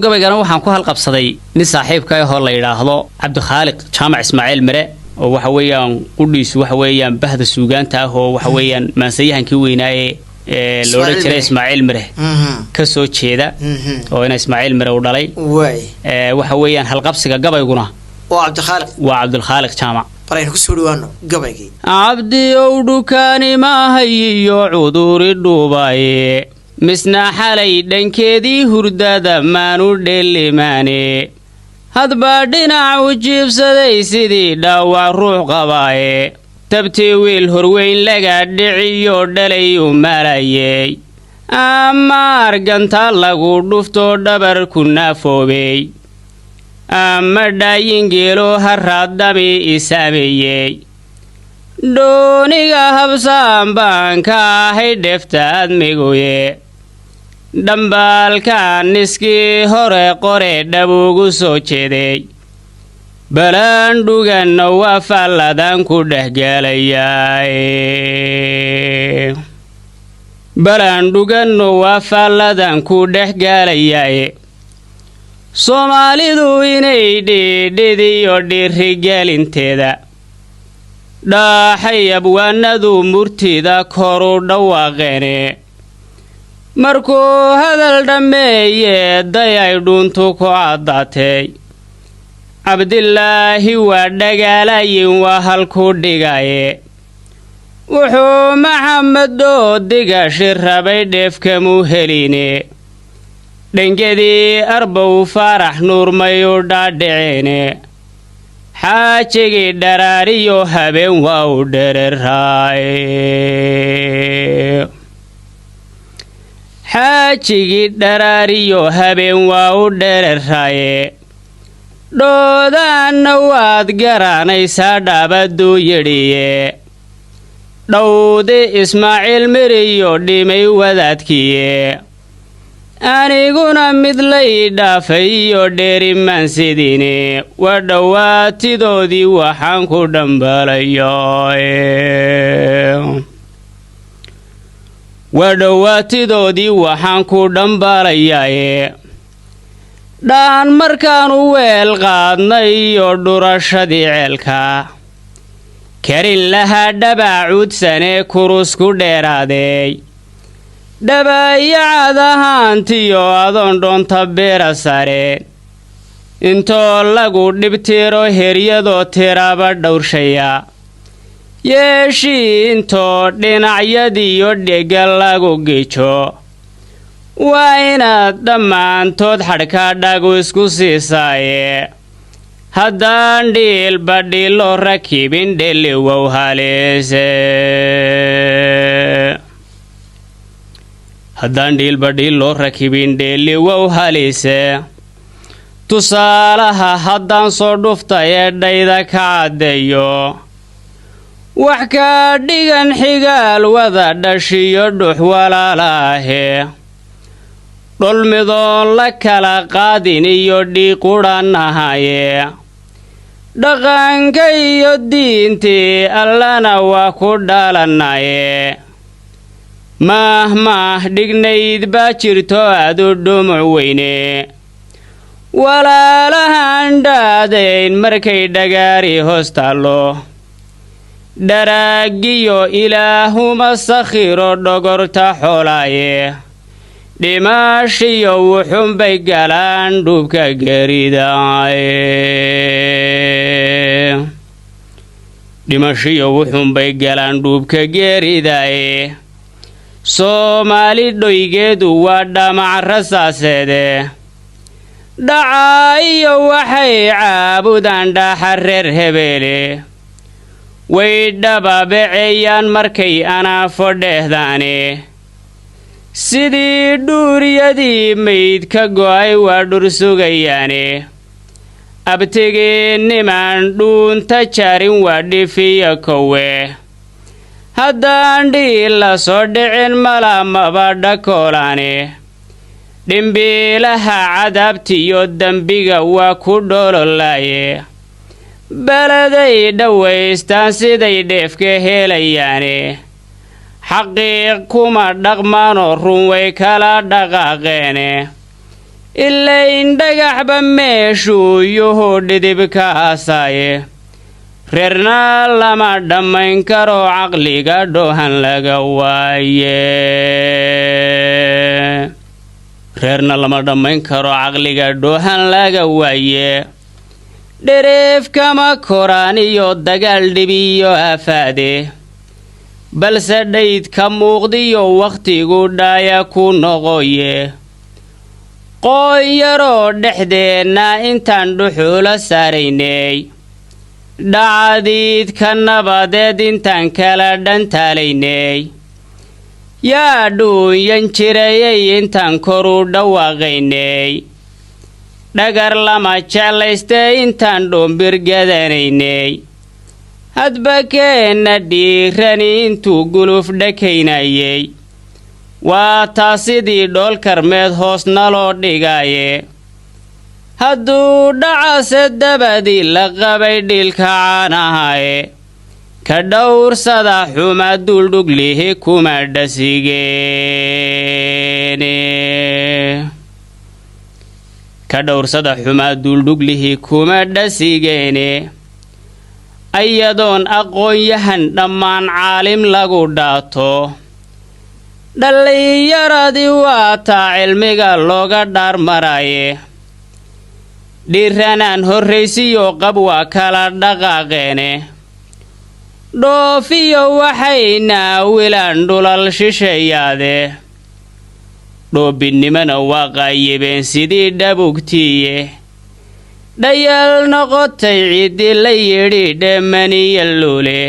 gabaygan waxaan ku halqabsaday nin saaxiibka ah oo la yiraahdo Abdulkhaliq Jaamac Ismaaciil Mire oo waxa weeyaan qudhiis waxa weeyaan bahda suugaanta ah oo waxa weeyaan maansayahankii weynaaye loola jiray Ismaaciil Mire ka soo jeeda oo ina Ismaaciil Mire u dhalay waxa weeyaan halqabsiga gabayguna waa Abdulkhaliq Jaamac baraynu ku soo dhawaano gabaygii abdi oo dukaani ma hayo cuduri dhuubay misna xalay dhankeedii hurdada maanu dheelimaane hadba dhinac u jiibsaday sidii dhaawac ruux qabaaye tabtii wiil horweyn laga dhiciyo dhalay u malayay ama arganta lagu dhufto dhabar ku naafoobay ama dhaayingeelo haraadami isaameeyey dooniga habsaan baan ka ahay dheftaad migoye dhambaalkan iskii hore qore dhabuugu soo jeeday balandhuganna waa falladan ku dhexgalayaay balandhuganna waa falladan ku dhexgalayaay Soomaalidu inay dhidhiyo dhirigelinteeda dhaxay abwaanadu murtida koru dhawaaqeene markuu hadal dhameeyay dayay dhuntu ku cadaatay Abdillaahi waa dhagaalayin waa halku dhigaye wuxuu Maxamed diga shirabay dheefkamu heline dhangedii arbow farax nuur mayu dhaadhicine xaajigii dharaariyo habeen waa u dhereraaye xaajigii dharaariyo habeen waa u dhereraaye dhoodaanna waad garanaysaa dhaabaduu yidhiye dhowdi Ismaaciil Miriyo dhimay wadaadkiye aniguna mid lay dhaafay iyo dheerimaan sidine waa dhawaatidoodii waxaan ku dhambalayaa waa dhawaatidoodii waxaan ku dhambalayaa dhaan markaan u weel qaadnay iyo dhurashadii ceelka karin lahaa dhabacuudsane kurus ku dheeraaday dhabaayacad ahaantiyo adoon dhoonta beera sare intoo lagu dhibtiro heryadoo tiraaba dhowrshaya yeeshii intoo dhinacyadiyo dhega lagu gijo waa inaad dhammaantood xadhka dhagu isku siisaaye haddaan dhiilba dhiilo rakibin dheliwow haleese haddaan dhiilba dhiilo rakibin dheliwow haleese tusaalaha haddaan soo dhufta ee dhayda ka caddeeyo wax ka dhigan xigaal wada dhashiyo dhux walaalaahe dhulmidoon la kala qaadin iyo dhiiqudhanahaye dhaqanka iyo diintii allana waa ku dhalanaye mahmah dhignayd baa jirto adu dhumuc weyne walaalahan dhaadayn markay dhagaari hoos taallo dharaagiyo ilaahuma sakhiro dhogorta xoolaaye dhimashiyo wuxunbay galaan dhubka geeridaaye dhimashiyo wuxunbay galaan dhubka geeridaaye Soomaali dhoygeedu waa dhamac rasaaseede dhaca iyo waxay caabudaan dhaxa reer hebeele way dhabaabeceeyaan markay anaafo dheehdaane sidii dhuuriyadii mayd ka go'ay waa dhur sugayaane abtigii nimaan dhuunta jaarin waa dhifiya kowe haddaan dhiil la soo dhicin malamaba dhakoolaane dhimbiilaha cadaabtiyo dembiga waa ku dhololaaye baladay dhawaystaan siday dheefka helayaane xaqiiq kuma dhaqmaanoo run way kala dhaqaaqeene ilayn dhagaxba meeshuu yuhu dhidibkaasaye reerna lama dhammayn karo caqliga dhoohan laga waaye reerna lama dhammayn karo caqliga dhoohan laga waaye dhereef kama koraan iyo dagaal dhibiyo afaade balse dhayd ka muuqdiyo wakhtigu dhaaya ku noqoye qoon yaroo dhexdeenna intaan dhuxula saaraynay dhacdiid ka nabadeed intaan kala dhantaalaynay yaa dhuunyan jirayay intaan koru dhawaaqaynay dhagar lama jeclaystee intaan dhoombirgadanaynay hadba keenna dhiirani intuu guluf dhakaynayay waa taa sidii dhool karmeed hoos naloo dhigaye hadduu dhacase dabadii la qabay dhilka caanahaye ka dhowrsada xuma duuldhuglihi kuma dhasigeene ka dhowrsada xuma duuldhuglihi kuma dhasigeene ayadoon aqoon-yahan dhammaan caalim lagu dhaato dhallinyaradii waa taa cilmiga looga dhaarmaraye dhiiranaan horraysiyo qab waa kala dhaqaaqeene dhoofiyo waxayna wilaan dhulal shisheeyaade dhoobinnimana waa qaayibeen sidii dhabugtiiye dhayal noqotay ciddii la yidhi dheemaniya luule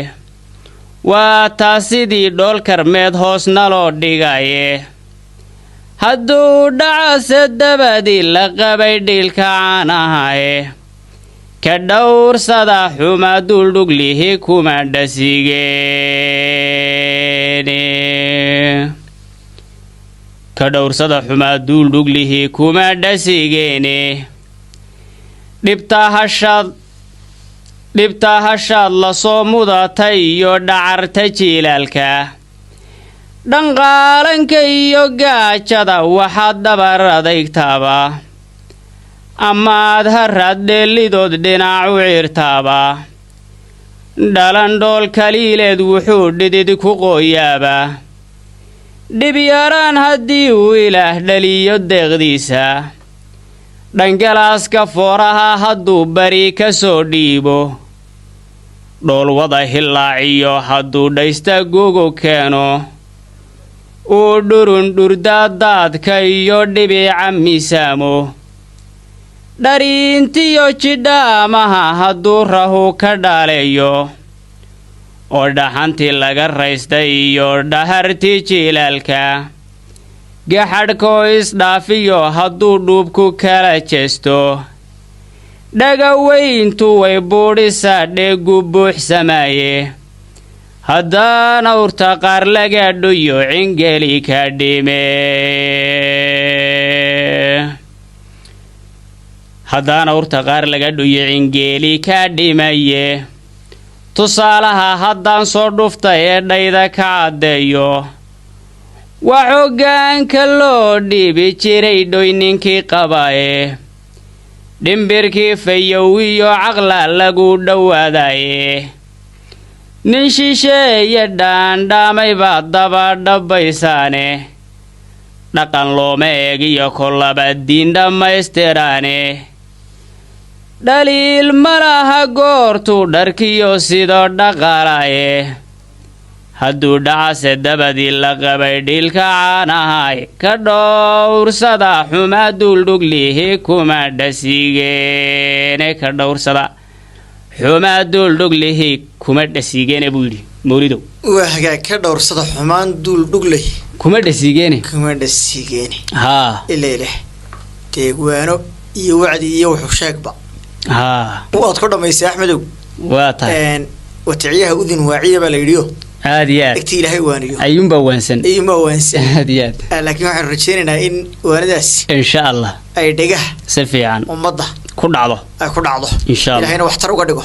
waa taa sidii dhool karmeed hoos naloo dhigaye hadduu dhacase dabadii la qabay dhilka caanahaye ka dhowrsada xuma duuldhuglihi kuma dhasigeene ka dhowrsada xuma duuldhuglihi kuma dhasigeene dhibtaa hashaad la soo mudatay iyo dhacarta jiilaalka dhanqaalanka iyo gaajada waxaad dhabar adaygtaaba amaad haraad dheellidood dhinacu cirtaaba dhalandhool kaliileed wuxuu dhidid ku qooyaaba dhibyaraan haddii uu ilaah dhaliyo deeqdiisa dhangalaaska fooraha hadduu bari ka soo dhiibo dhoolwada hillaaciyo hadduu dhaysta gogo keeno uu dhurun dhurdaadaadka iyo dhibica miisaamo dhariintiyo jidhaamaha hadduu rahu ka dhaaleeyo oo dhaxantii laga raystay iyo dhahartii jiilaalka gaxadhkoo isdhaafiyo hadduu dhuubku kala jeesto dhagaweyntu way buudhisaa dheegu buuxsamaaye haddaana urta qaar laga dhuyo cingeli ka dhime haddaana urta qaar laga dhuyo cingeeli ka dhimaye tusaalaha haddaan soo dhufta ee dhayda ka caddeeyo waa xoggaanka loo dhiibi jiray dhoyninkii qabaye dhimbirkii fayowiyo caqla lagu dhowaadaye nin shisheeye dhaandhaamay baad daba dhabbaysaane dhaqan looma eegiyo kollaba diin dhammaystiraane dhaliil ma laha goortuu dharkiyo sidoo dhaqaalaye hadduu dhacase dabadii la qabay dhilka caanahay ka dhowrsada xuma duuldhuglihi kuma dhasigeene ka dhowrsada xuma duuldhuglihi kuma dhasigeene buu yidhi mawlidow waa hagaag ka dhowrsada xumaan duuldhugley kuma dhasigeene haa ileleh deegwaano iyo wacdi iyo wuxuu sheegba haa waad ku dhammaysay axmedow waa tahay waticiyaha udin waaciya baa la yidhiyo aad iyo aad egti ilaahay waaniyo ayuunbaa waansan aad iyo aad laakiin waxaan rajaynaynaa in waanadaas insha allah ay dhegaha si fiican ummadda ku dhacdo ay ku dhacdo insha allah ilaahayna waxtar uga dhigo